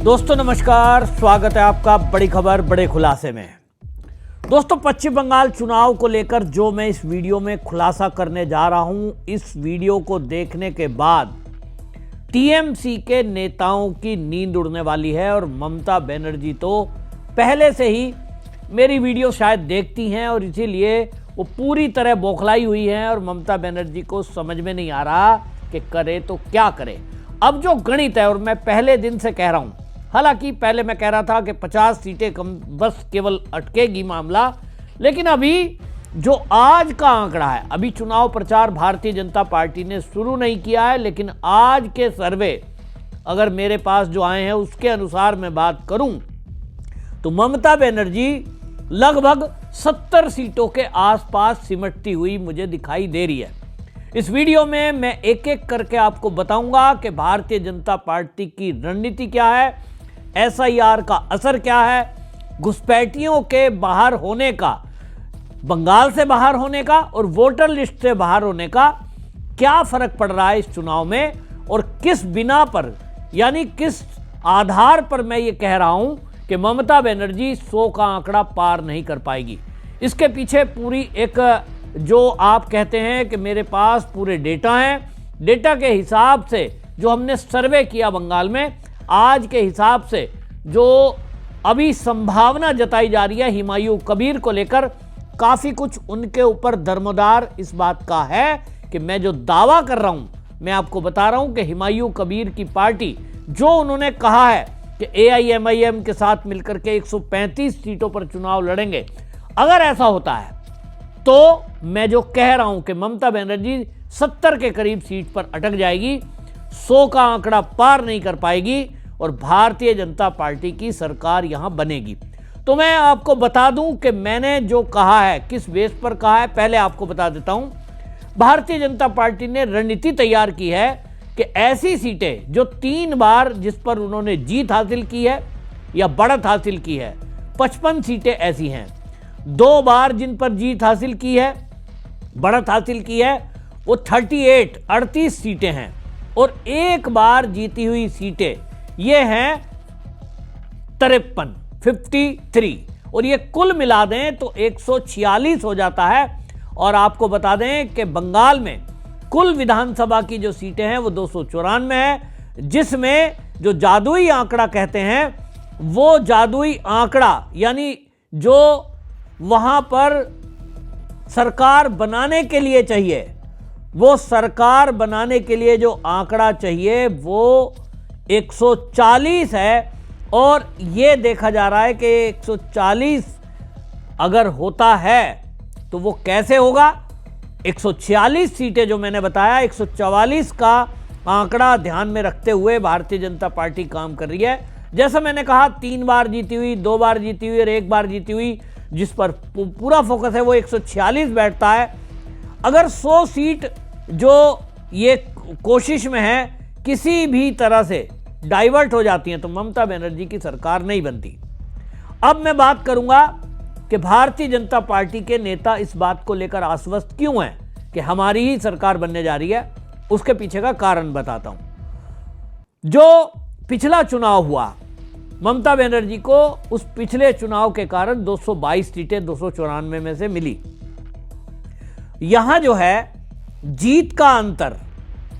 दोस्तों नमस्कार, स्वागत है आपका बड़ी खबर बड़े खुलासे में। दोस्तों, पश्चिम बंगाल चुनाव को लेकर जो मैं इस वीडियो में खुलासा करने जा रहा हूं, इस वीडियो को देखने के बाद टीएमसी के नेताओं की नींद उड़ने वाली है। और ममता बनर्जी तो पहले से ही मेरी वीडियो शायद देखती हैं और इसीलिए वो पूरी तरह बौखलाई हुई हैं और ममता बनर्जी को समझ में नहीं आ रहा कि करे तो क्या करे। अब जो गणित है, और मैं पहले दिन से कह रहा हूं, हालांकि पहले मैं कह रहा था कि 50 सीटें कम बस केवल अटकेगी मामला, लेकिन अभी जो आज का आंकड़ा है, अभी चुनाव प्रचार भारतीय जनता पार्टी ने शुरू नहीं किया है, लेकिन आज के सर्वे अगर मेरे पास जो आए हैं उसके अनुसार मैं बात करूं तो ममता बनर्जी लगभग 70 सीटों के आसपास सिमटती हुई मुझे दिखाई दे रही है। इस वीडियो में मैं एक एक करके आपको बताऊंगा कि भारतीय जनता पार्टी की रणनीति क्या है, एसआईआर का असर क्या है, घुसपैठियों के बाहर होने का, बंगाल से बाहर होने का और वोटर लिस्ट से बाहर होने का क्या फर्क पड़ रहा है इस चुनाव में, और किस बिना पर यानी किस आधार पर मैं ये कह रहा हूं कि ममता बनर्जी 100 का आंकड़ा पार नहीं कर पाएगी। इसके पीछे पूरी एक जो आप कहते हैं कि मेरे पास पूरे डेटा हैं, डेटा के हिसाब से जो हमने सर्वे किया बंगाल में, आज के हिसाब से जो अभी संभावना जताई जा रही है हुमायूं कबीर को लेकर, काफ़ी कुछ उनके ऊपर दरमदार इस बात का है कि मैं जो दावा कर रहा हूं, मैं आपको बता रहा हूं कि हुमायूं कबीर की पार्टी जो उन्होंने कहा है कि एआईएमआईएम के साथ मिलकर के 135 सीटों पर चुनाव लड़ेंगे, अगर ऐसा होता है तो मैं जो कह रहा हूं कि ममता बनर्जी 70 के करीब सीट पर अटक जाएगी, 100 का आंकड़ा पार नहीं कर पाएगी और भारतीय जनता पार्टी की सरकार यहां बनेगी। तो मैं आपको बता दूं कि मैंने जो कहा है किस बेस पर कहा है, पहले आपको बता देता हूं। भारतीय जनता पार्टी ने रणनीति तैयार की है कि ऐसी सीटें जो 3 बार जिस पर उन्होंने जीत हासिल की है या बढ़त हासिल की है, 55 सीटें ऐसी हैं। 2 बार जिन पर जीत हासिल की है, बढ़त हासिल की है, वो 38 सीटें हैं, और 1 बार जीती हुई सीटें ये हैं 53, और ये कुल मिला दें तो 146 हो जाता है। और आपको बता दें कि बंगाल में कुल विधानसभा की जो सीटें हैं वो 294 है, जिसमें जो जादुई आंकड़ा कहते हैं, वो जादुई आंकड़ा यानी जो वहां पर सरकार बनाने के लिए चाहिए, वो सरकार बनाने के लिए जो आंकड़ा चाहिए वो 140 है। और ये देखा जा रहा है कि 140 अगर होता है तो वो कैसे होगा। 146 सीटें जो मैंने बताया, 144 का आंकड़ा ध्यान में रखते हुए भारतीय जनता पार्टी काम कर रही है। जैसा मैंने कहा, 3 बार जीती हुई, 2 बार जीती हुई और 1 बार जीती हुई, जिस पर पूरा फोकस है वो 146 बैठता है। अगर 100 सीट जो ये कोशिश में है किसी भी तरह से डाइवर्ट हो जाती हैं तो ममता बनर्जी की सरकार नहीं बनती। अब मैं बात करूंगा कि भारतीय जनता पार्टी के नेता इस बात को लेकर आश्वस्त क्यों हैं कि हमारी ही सरकार बनने जा रही है। उसके पीछे का कारण बताता हूं। जो पिछला चुनाव हुआ, ममता बनर्जी को उस पिछले चुनाव के कारण 222 सीटें 294 में से मिली। यहां जो है जीत का अंतर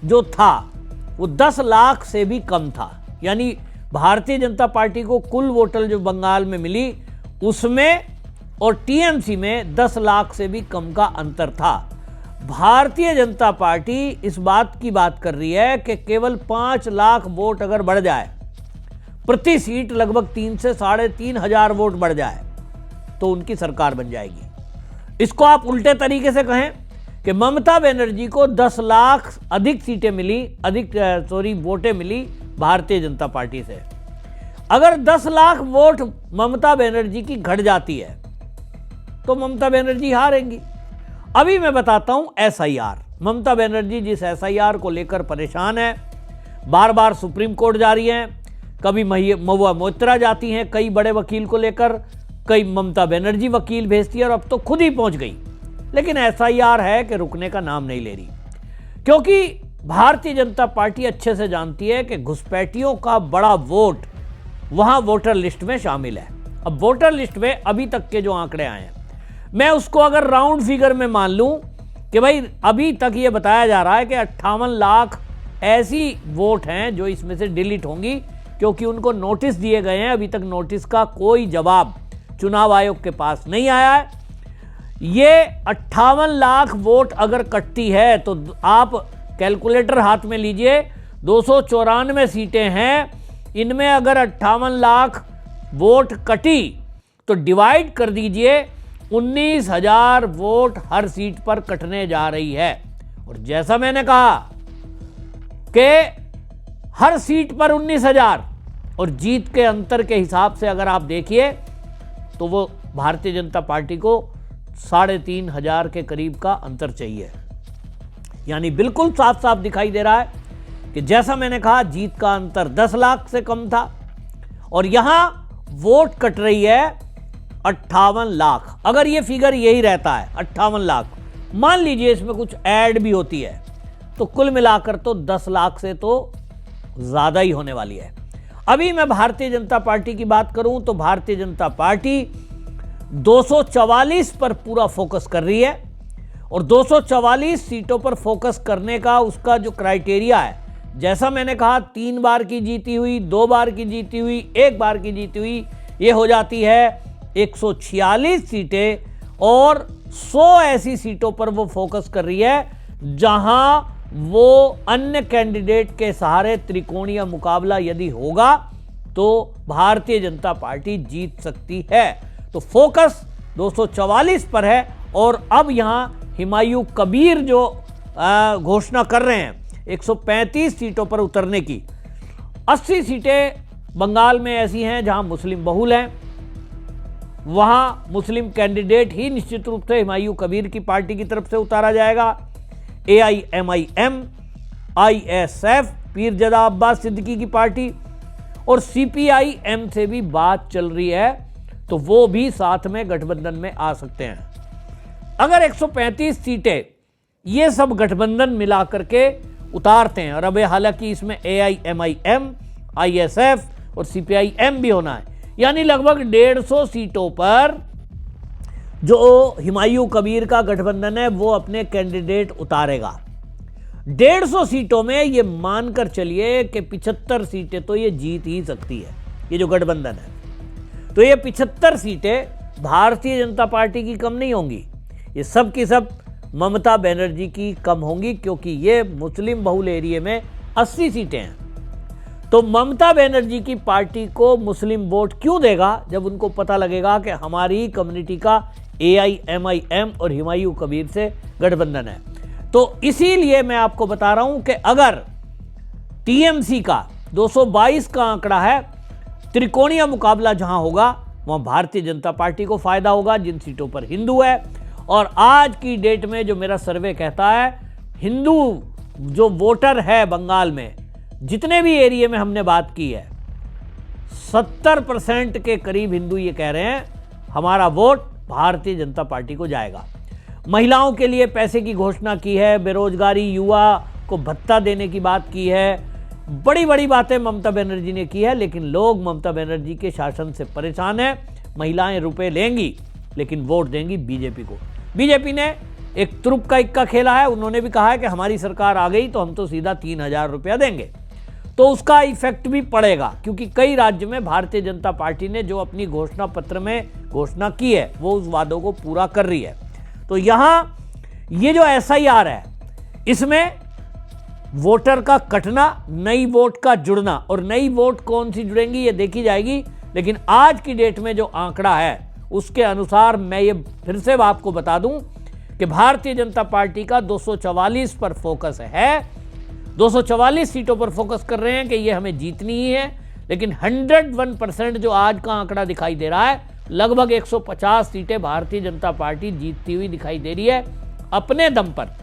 जो था वो 10 लाख से भी कम था। यानी भारतीय जनता पार्टी को कुल वोटर जो बंगाल में मिली उसमें और टीएमसी में 10 लाख से भी कम का अंतर था। भारतीय जनता पार्टी इस बात की बात कर रही है कि केवल 5 लाख वोट अगर बढ़ जाए, प्रति सीट लगभग 3 से 3.5 हजार वोट बढ़ जाए तो उनकी सरकार बन जाएगी। इसको आप उल्टे तरीके से कहें कि ममता बनर्जी को 10 लाख अधिक सीटें मिली, वोटें मिली भारतीय जनता पार्टी से। अगर 10 लाख वोट ममता बनर्जी की घट जाती है तो ममता बनर्जी हारेंगी। अभी मैं बताता हूं एसआईआर। ममता बनर्जी जिस एसआईआर को लेकर परेशान है, बार बार सुप्रीम कोर्ट जा रही हैं, कभी महुआ मोइत्रा जाती हैं कई बड़े वकील को लेकर, कई ममता बनर्जी वकील भेजती है और अब तो खुद ही पहुंच गई। लेकिन एसआईआर है कि रुकने का नाम नहीं ले रही, क्योंकि भारतीय जनता पार्टी अच्छे से जानती है कि घुसपैठियों का बड़ा वोट वहां वोटर लिस्ट में शामिल है। अब वोटर लिस्ट में अभी तक के जो आंकड़े आए हैं, मैं उसको अगर राउंड फिगर में मान लूं कि भाई अभी तक ये बताया जा रहा है कि 58 लाख ऐसी वोट हैं जो इसमें से डिलीट होंगी, क्योंकि उनको नोटिस दिए गए हैं। अभी तक नोटिस का कोई जवाब चुनाव आयोग के पास नहीं आया है। ये 58 लाख वोट अगर कटती है तो आप कैलकुलेटर हाथ में लीजिए, 294 सीटें हैं, इनमें अगर 58 लाख वोट कटी तो डिवाइड कर दीजिए, 19,000 वोट हर सीट पर कटने जा रही है। और जैसा मैंने कहा कि हर सीट पर 19,000 और जीत के अंतर के हिसाब से अगर आप देखिए तो वो भारतीय जनता पार्टी को 3,500 के करीब का अंतर चाहिए। यानी बिल्कुल साफ साफ दिखाई दे रहा है कि जैसा मैंने कहा जीत का अंतर 10 लाख से कम था और यहां वोट कट रही है 58 लाख। अगर ये फिगर यही रहता है 58 लाख, मान लीजिए इसमें कुछ ऐड भी होती है, तो कुल मिलाकर तो 10 लाख से तो ज्यादा ही होने वाली है। अभी मैं भारतीय जनता पार्टी की बात करूं तो भारतीय जनता पार्टी 244 पर पूरा फोकस कर रही है और 244 सीटों पर फोकस करने का उसका जो क्राइटेरिया है, जैसा मैंने कहा 3 बार की जीती हुई, 2 बार की जीती हुई, 1 बार की जीती हुई, ये हो जाती है 146 सीटें और 100 ऐसी सीटों पर वो फोकस कर रही है जहां वो अन्य कैंडिडेट के सहारे त्रिकोणीय मुकाबला यदि होगा तो भारतीय जनता पार्टी जीत सकती है। तो फोकस 244 पर है और अब यहां हुमायूं कबीर जो घोषणा कर रहे हैं 135 सीटों पर उतरने की। 80 सीटें बंगाल में ऐसी हैं जहां मुस्लिम बहुल हैं, वहां मुस्लिम कैंडिडेट ही निश्चित रूप से हुमायूं कबीर की पार्टी की तरफ से उतारा जाएगा। AIMIM, ISF, पीरजदा अब्बास सिद्दीकी की पार्टी और CPIM से भी बात चल रही है, तो वो भी साथ में गठबंधन में आ सकते हैं। अगर 135 सीटें ये सब गठबंधन मिला करके उतारते हैं, और अब हालांकि इसमें AIMIM, ISF और CPIM भी होना है, यानी लगभग 150 सीटों पर जो हुमायूं कबीर का गठबंधन है वो अपने कैंडिडेट उतारेगा। 150 सीटों में ये मानकर चलिए कि 75 सीटें तो ये जीत ही सकती है, ये जो गठबंधन है। तो ये 75 सीटें भारतीय जनता पार्टी की कम नहीं होंगी, ये सब की सब ममता बनर्जी की कम होंगी, क्योंकि ये मुस्लिम बहुल एरिया में 80 सीटें हैं। तो ममता बनर्जी की पार्टी को मुस्लिम वोट क्यों देगा जब उनको पता लगेगा कि हमारी ही कम्युनिटी का AIMIM और हुमायूं कबीर से गठबंधन है। तो इसीलिए मैं आपको बता रहा हूं कि अगर TMC का 222 का आंकड़ा है, त्रिकोणीय मुकाबला जहां होगा वहां भारतीय जनता पार्टी को फायदा होगा जिन सीटों पर हिंदू है। और आज की डेट में जो मेरा सर्वे कहता है, हिंदू जो वोटर है बंगाल में, जितने भी एरिया में हमने बात की है, 70% के करीब हिंदू ये कह रहे हैं हमारा वोट भारतीय जनता पार्टी को जाएगा। महिलाओं के लिए पैसे की घोषणा की है, बेरोजगारी, युवा को भत्ता देने की बात की है, बड़ी बड़ी बातें ममता बनर्जी ने की है, लेकिन लोग ममता बनर्जी के शासन से परेशान हैं। महिलाएं रुपए लेंगी लेकिन वोट देंगी बीजेपी को। बीजेपी ने एक तुरुप का इक्का खेला है, उन्होंने भी कहा है कि हमारी सरकार आ गई तो हम तो सीधा 3,000 रुपया देंगे, तो उसका इफेक्ट भी पड़ेगा, क्योंकि कई राज्य में भारतीय जनता पार्टी ने जो अपनी घोषणा पत्र में घोषणा की है वो उस वादों को पूरा कर रही है। तो यहां ये जो SIR है, इसमें वोटर का कटना, नई वोट का जुड़ना, और नई वोट कौन सी जुड़ेंगी ये देखी जाएगी। लेकिन आज की डेट में जो आंकड़ा है उसके अनुसार मैं ये फिर से आपको बता दूं कि भारतीय जनता पार्टी का 244 पर फोकस है, 244 सीटों पर फोकस कर रहे हैं कि ये हमें जीतनी ही है। लेकिन 101% जो आज का आंकड़ा दिखाई दे रहा है, लगभग 150 सीटें भारतीय जनता पार्टी जीतती हुई दिखाई दे रही है। अपने दम पर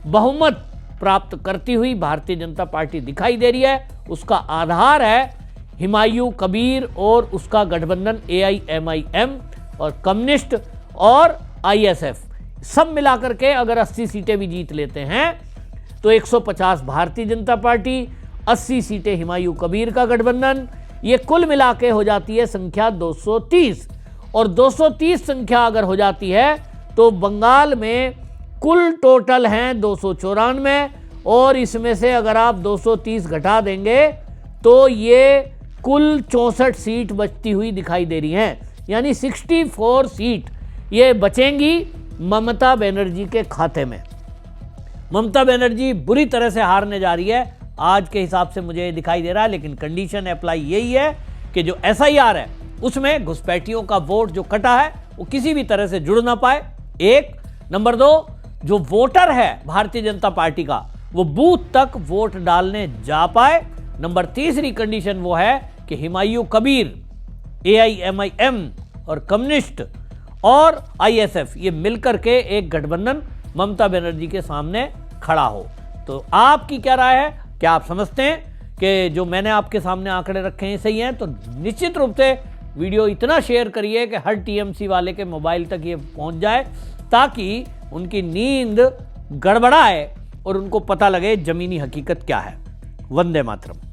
बहुमत प्राप्त करती हुई भारतीय जनता पार्टी दिखाई दे रही है। उसका आधार है हुमायूं कबीर और उसका गठबंधन AIMIM और कम्युनिस्ट और ISF, सब मिलाकर के अगर 80 सीटें भी जीत लेते हैं तो 150 भारतीय जनता पार्टी, 80 सीटें हुमायूं कबीर का गठबंधन, ये कुल मिला के हो जाती है संख्या 230। और 230 संख्या अगर हो जाती है तो बंगाल में कुल टोटल हैं 294, और इसमें से अगर आप 230 घटा देंगे तो ये कुल 64 सीट बचती हुई दिखाई दे रही हैं, यानी 64 सीट ये बचेंगी ममता बनर्जी के खाते में। ममता बनर्जी बुरी तरह से हारने जा रही है आज के हिसाब से, मुझे ये दिखाई दे रहा है। लेकिन कंडीशन अप्लाई यही है कि जो SIR है उसमें घुसपैठियों का वोट जो कटा है वो किसी भी तरह से जुड़ ना पाए, एक। नंबर 2, जो वोटर है भारतीय जनता पार्टी का वो बूथ तक वोट डालने जा पाए। नंबर 3 कंडीशन वो है कि हुमायूं कबीर, AIMIM और कम्युनिस्ट और ISF ये मिलकर के एक गठबंधन ममता बनर्जी के सामने खड़ा हो। तो आपकी क्या राय है? क्या आप समझते हैं कि जो मैंने आपके सामने आंकड़े रखे हैं सही हैं? तो निश्चित रूप से वीडियो इतना शेयर करिए कि हर TMC वाले के मोबाइल तक ये पहुंच जाए, ताकि उनकी नींद गड़बड़ाए और उनको पता लगे जमीनी हकीकत क्या है। वंदे मातरम।